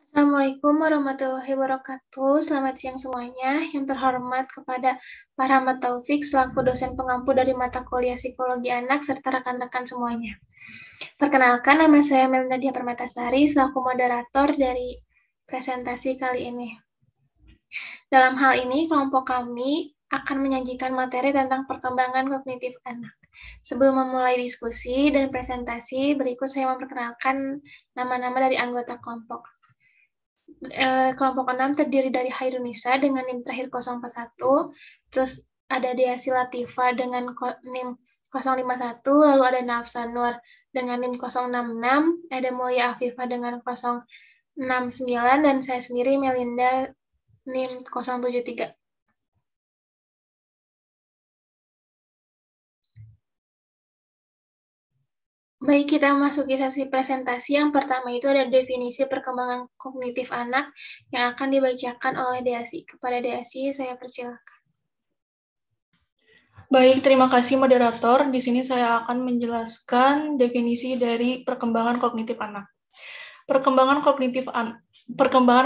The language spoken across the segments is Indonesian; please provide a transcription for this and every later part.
Assalamualaikum warahmatullahi wabarakatuh. Selamat siang semuanya. Yang terhormat kepada Pak Rahmat Taufik selaku dosen pengampu dari mata kuliah Psikologi Anak serta rekan-rekan semuanya. Perkenalkan, nama saya Melinda Dia Permatasari selaku moderator dari presentasi kali ini. Dalam hal ini, kelompok kami akan menyajikan materi tentang perkembangan kognitif anak. Sebelum memulai diskusi dan presentasi, berikut saya memperkenalkan nama-nama dari anggota kelompok. Kelompok 6 terdiri dari Hairunisa dengan NIM terakhir 041, terus ada Deasi Latifa dengan NIM 051, lalu ada Nafsa Nur dengan NIM 066, ada Mulia Afifa dengan 069, dan saya sendiri Melinda NIM 073. Baik, kita masuki sesi presentasi. Yang pertama itu ada definisi perkembangan kognitif anak yang akan dibacakan oleh Deasi. Kepada Deasi, saya persilakan. Baik, terima kasih moderator. Di sini saya akan menjelaskan definisi dari perkembangan kognitif anak. Perkembangan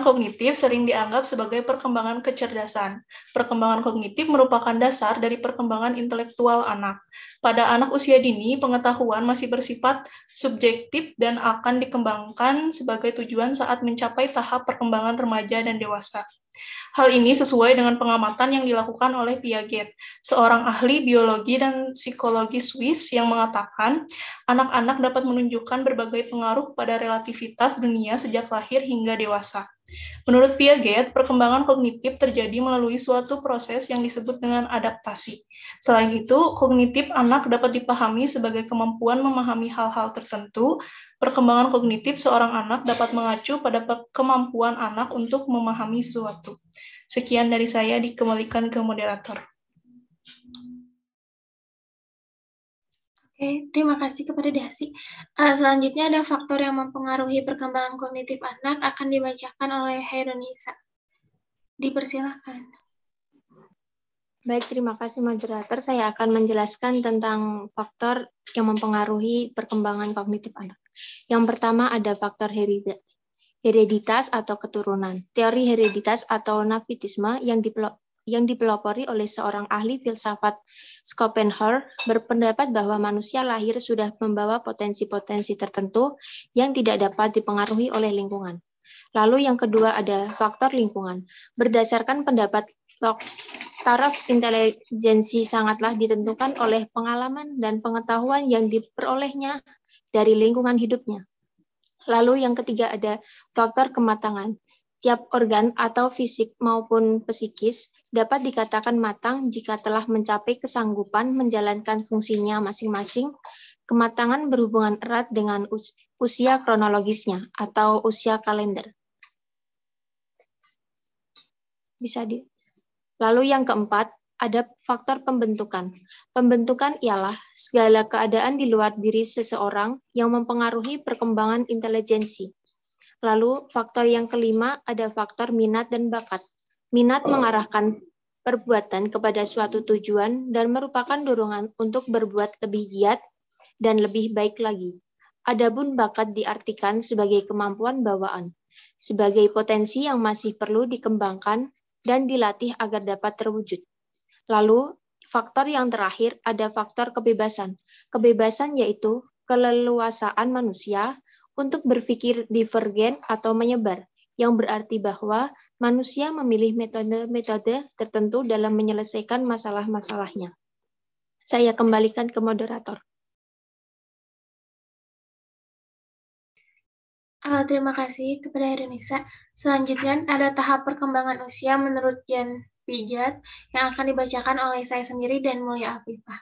kognitif sering dianggap sebagai perkembangan kecerdasan. Perkembangan kognitif merupakan dasar dari perkembangan intelektual anak. Pada anak usia dini, pengetahuan masih bersifat subjektif dan akan dikembangkan sebagai tujuan saat mencapai tahap perkembangan remaja dan dewasa. Hal ini sesuai dengan pengamatan yang dilakukan oleh Piaget, seorang ahli biologi dan psikologi Swiss yang mengatakan anak-anak dapat menunjukkan berbagai pengaruh pada relativitas dunia sejak lahir hingga dewasa. Menurut Piaget, perkembangan kognitif terjadi melalui suatu proses yang disebut dengan adaptasi. Selain itu, kognitif anak dapat dipahami sebagai kemampuan memahami hal-hal tertentu. Perkembangan kognitif seorang anak dapat mengacu pada kemampuan anak untuk memahami sesuatu. Sekian dari saya, dikembalikan ke moderator. Oke, terima kasih kepada Dasi. Selanjutnya ada faktor yang mempengaruhi perkembangan kognitif anak akan dibacakan oleh Hairunisa. Dipersilakan. Baik, terima kasih moderator. Saya akan menjelaskan tentang faktor yang mempengaruhi perkembangan kognitif anak. Yang pertama ada faktor hereditas atau keturunan. Teori hereditas atau nepotisme yang dipelopori oleh seorang ahli filsafat Schopenhauer berpendapat bahwa manusia lahir sudah membawa potensi-potensi tertentu yang tidak dapat dipengaruhi oleh lingkungan. Lalu yang kedua ada faktor lingkungan. Berdasarkan pendapat Locke, taraf intelijensi sangatlah ditentukan oleh pengalaman dan pengetahuan yang diperolehnya dari lingkungan hidupnya. Lalu yang ketiga ada faktor kematangan. Tiap organ atau fisik maupun psikis dapat dikatakan matang jika telah mencapai kesanggupan menjalankan fungsinya masing-masing. Kematangan berhubungan erat dengan usia kronologisnya atau usia kalender. Lalu yang keempat, ada faktor pembentukan. Pembentukan ialah segala keadaan di luar diri seseorang yang mempengaruhi perkembangan intelijensi. Lalu faktor yang kelima, ada faktor minat dan bakat. Minat mengarahkan perbuatan kepada suatu tujuan dan merupakan dorongan untuk berbuat lebih giat dan lebih baik lagi. Adapun bakat diartikan sebagai kemampuan bawaan, sebagai potensi yang masih perlu dikembangkan dan dilatih agar dapat terwujud. Lalu, faktor yang terakhir ada faktor kebebasan. Kebebasan yaitu keleluasaan manusia untuk berpikir divergen atau menyebar, yang berarti bahwa manusia memilih metode-metode tertentu dalam menyelesaikan masalah-masalahnya. Saya kembalikan ke moderator. Terima kasih kepada Hairunisa. Selanjutnya ada tahap perkembangan usia menurut Jan Piaget yang akan dibacakan oleh saya sendiri dan Mulia Afifah.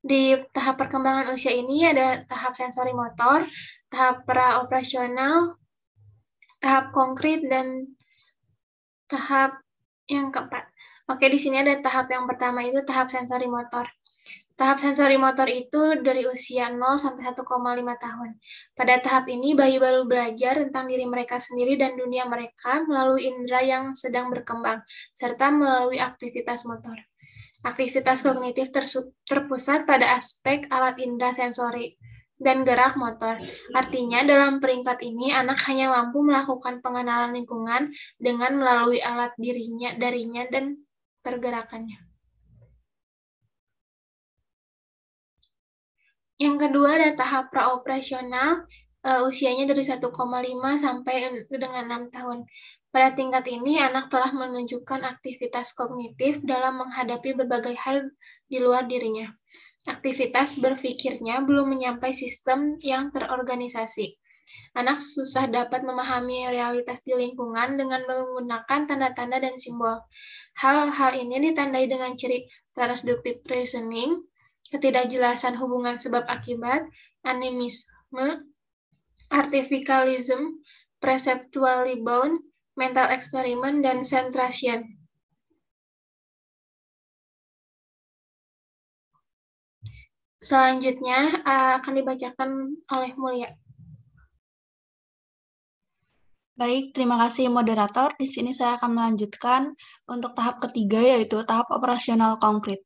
Di tahap perkembangan usia ini ada tahap sensori motor, tahap praoperasional, tahap konkret, dan tahap yang keempat. Oke, di sini ada tahap yang pertama itu tahap sensori motor. Tahap sensori motor itu dari usia 0 sampai 1,5 tahun. Pada tahap ini, bayi baru belajar tentang diri mereka sendiri dan dunia mereka melalui indera yang sedang berkembang, serta melalui aktivitas motor. Aktivitas kognitif terpusat pada aspek alat indera sensori, dan gerak motor. Artinya, dalam peringkat ini, anak hanya mampu melakukan pengenalan lingkungan dengan melalui alat darinya dan pergerakannya. Yang kedua ada tahap praoperasional, usianya dari 1,5 sampai dengan 6 tahun. Pada tingkat ini, anak telah menunjukkan aktivitas kognitif dalam menghadapi berbagai hal di luar dirinya. Aktivitas berpikirnya belum menyampai sistem yang terorganisasi. Anak susah dapat memahami realitas di lingkungan dengan menggunakan tanda-tanda dan simbol. Hal-hal ini ditandai dengan ciri transductive reasoning, ketidakjelasan hubungan sebab akibat, animisme, artificialism, perceptually bound, mental experiment, dan centration. Selanjutnya akan dibacakan oleh Mulia. Baik, terima kasih moderator. Di sini saya akan melanjutkan untuk tahap ketiga, yaitu tahap operasional konkret.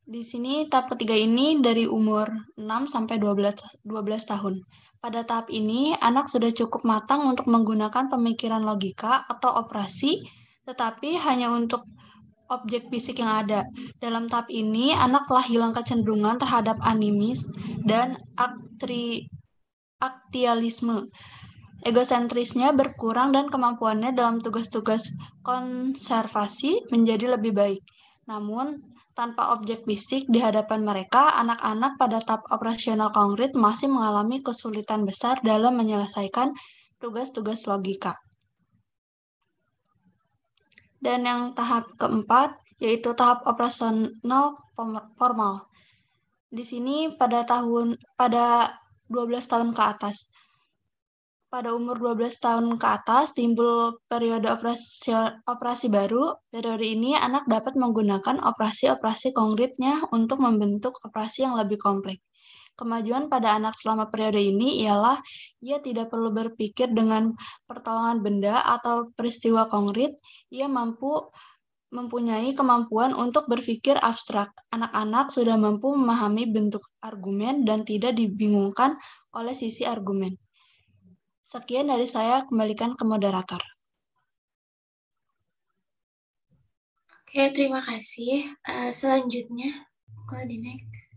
Di sini tahap ketiga ini dari umur 6 sampai 12 tahun. Pada tahap ini, anak sudah cukup matang untuk menggunakan pemikiran logika atau operasi, tetapi hanya untuk objek fisik yang ada. Dalam tahap ini, anak telah hilang kecenderungan terhadap animis dan aktialisme. Egosentrisnya berkurang dan kemampuannya dalam tugas-tugas konservasi menjadi lebih baik. Namun, tanpa objek fisik di hadapan mereka, anak-anak pada tahap operasional konkret masih mengalami kesulitan besar dalam menyelesaikan tugas-tugas logika. Dan yang tahap keempat, yaitu tahap operasional formal. Di sini pada 12 tahun ke atas. Pada umur 12 tahun ke atas, timbul periode operasi baru. Periode ini, anak dapat menggunakan operasi-operasi konkretnya untuk membentuk operasi yang lebih kompleks. Kemajuan pada anak selama periode ini ialah ia tidak perlu berpikir dengan pertolongan benda atau peristiwa konkret. Ia mempunyai kemampuan untuk berpikir abstrak. Anak-anak sudah mampu memahami bentuk argumen dan tidak dibingungkan oleh sisi argumen. Sekian dari saya, kembalikan ke moderator. Oke, terima kasih. Selanjutnya, di next.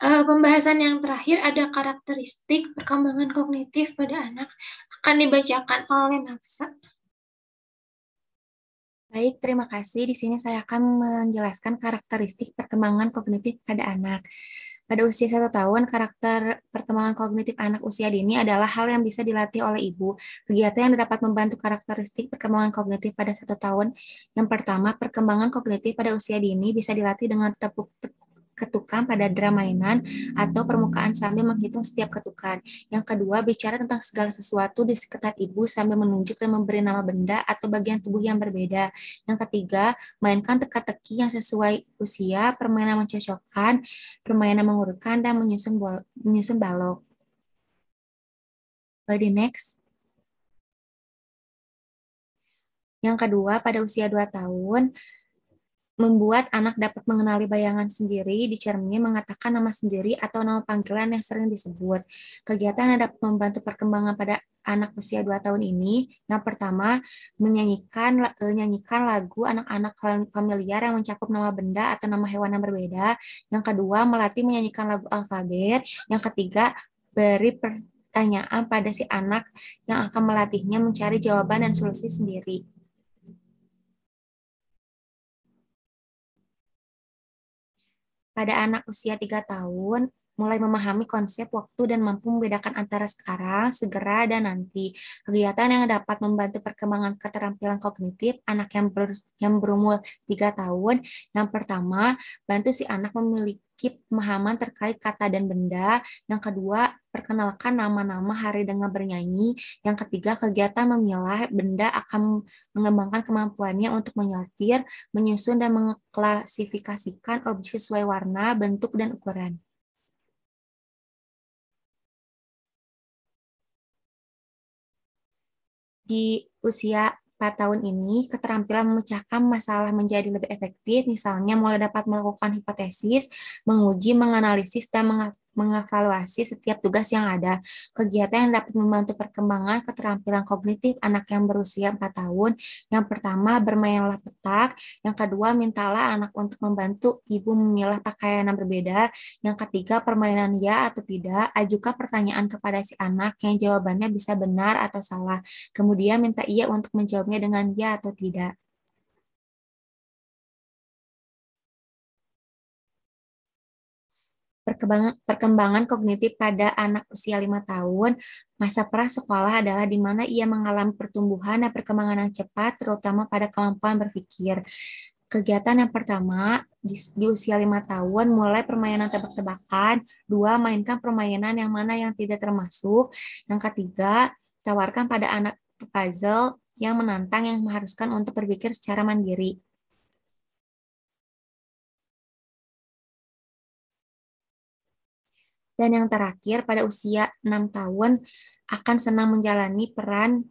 Pembahasan yang terakhir ada karakteristik perkembangan kognitif pada anak. Akan dibacakan oleh Nafsa. Baik, terima kasih. Di sini saya akan menjelaskan karakteristik perkembangan kognitif pada anak. Pada usia 1 tahun, karakter perkembangan kognitif anak usia dini adalah hal yang bisa dilatih oleh ibu. Kegiatan yang dapat membantu karakteristik perkembangan kognitif pada 1 tahun. Yang pertama, perkembangan kognitif pada usia dini bisa dilatih dengan ketukan pada dera mainan atau permukaan sambil menghitung setiap ketukan. Yang kedua, bicara tentang segala sesuatu di sekitar ibu sambil menunjuk dan memberi nama benda atau bagian tubuh yang berbeda. Yang ketiga, mainkan teka-teki yang sesuai usia, permainan mencocokkan, permainan mengurutkan, dan menyusun balok. The next. Yang kedua, pada usia 2 tahun, membuat anak dapat mengenali bayangan sendiri di cermin, mengatakan nama sendiri atau nama panggilan yang sering disebut. Kegiatan yang dapat membantu perkembangan pada anak usia 2 tahun ini, yang pertama, menyanyikan lagu anak-anak familiar yang mencakup nama benda atau nama hewan yang berbeda. Yang kedua, melatih menyanyikan lagu alfabet. Yang ketiga, beri pertanyaan pada si anak yang akan melatihnya mencari jawaban dan solusi sendiri. Pada anak usia 3 tahun, mulai memahami konsep waktu dan mampu membedakan antara sekarang, segera, dan nanti. Kegiatan yang dapat membantu perkembangan keterampilan kognitif anak yang berumur 3 tahun. Yang pertama, bantu si anak memiliki pemahaman terkait kata dan benda. Yang kedua, perkenalkan nama-nama hari dengan bernyanyi. Yang ketiga, kegiatan memilah benda akan mengembangkan kemampuannya untuk menyortir, menyusun, dan mengklasifikasikan objek sesuai warna, bentuk, dan ukuran. Di usia 4 tahun ini, keterampilan memecahkan masalah menjadi lebih efektif, misalnya mulai dapat melakukan hipotesis, menguji, menganalisis, dan mengevaluasi setiap tugas yang ada. Kegiatan yang dapat membantu perkembangan keterampilan kognitif anak yang berusia 4 tahun. Yang pertama, bermainlah petak. Yang kedua, mintalah anak untuk membantu ibu memilah pakaian yang berbeda. Yang ketiga, permainan ya atau tidak. Ajukan pertanyaan kepada si anak yang jawabannya bisa benar atau salah. Kemudian minta ia untuk menjawabnya dengan ya atau tidak. Perkembangan kognitif pada anak usia 5 tahun, masa prasekolah adalah di mana ia mengalami pertumbuhan dan perkembangan yang cepat, terutama pada kemampuan berpikir. Kegiatan yang pertama, di usia 5 tahun, mulai permainan tebak-tebakan. 2, mainkan permainan yang mana yang tidak termasuk. Yang ketiga, tawarkan pada anak puzzle yang menantang yang mengharuskan untuk berpikir secara mandiri. Dan yang terakhir, pada usia 6 tahun, akan senang menjalani peran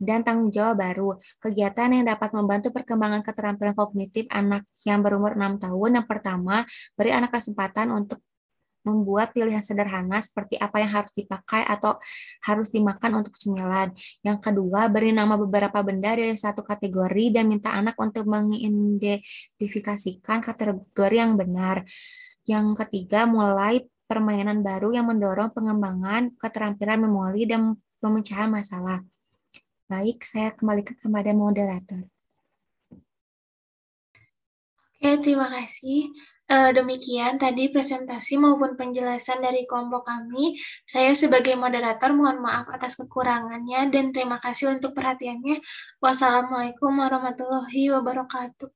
dan tanggung jawab baru. Kegiatan yang dapat membantu perkembangan keterampilan kognitif anak yang berumur 6 tahun. Yang pertama, beri anak kesempatan untuk membuat pilihan sederhana seperti apa yang harus dipakai atau harus dimakan untuk cemilan. Yang kedua, beri nama beberapa benda dari satu kategori dan minta anak untuk mengidentifikasikan kategori yang benar. Yang ketiga, mulai permainan baru yang mendorong pengembangan keterampilan memori dan pemecahan masalah. Baik, saya kembalikan kepada moderator. Oke, terima kasih. Demikian tadi presentasi maupun penjelasan dari kelompok kami. Saya sebagai moderator mohon maaf atas kekurangannya dan terima kasih untuk perhatiannya. Wassalamualaikum warahmatullahi wabarakatuh.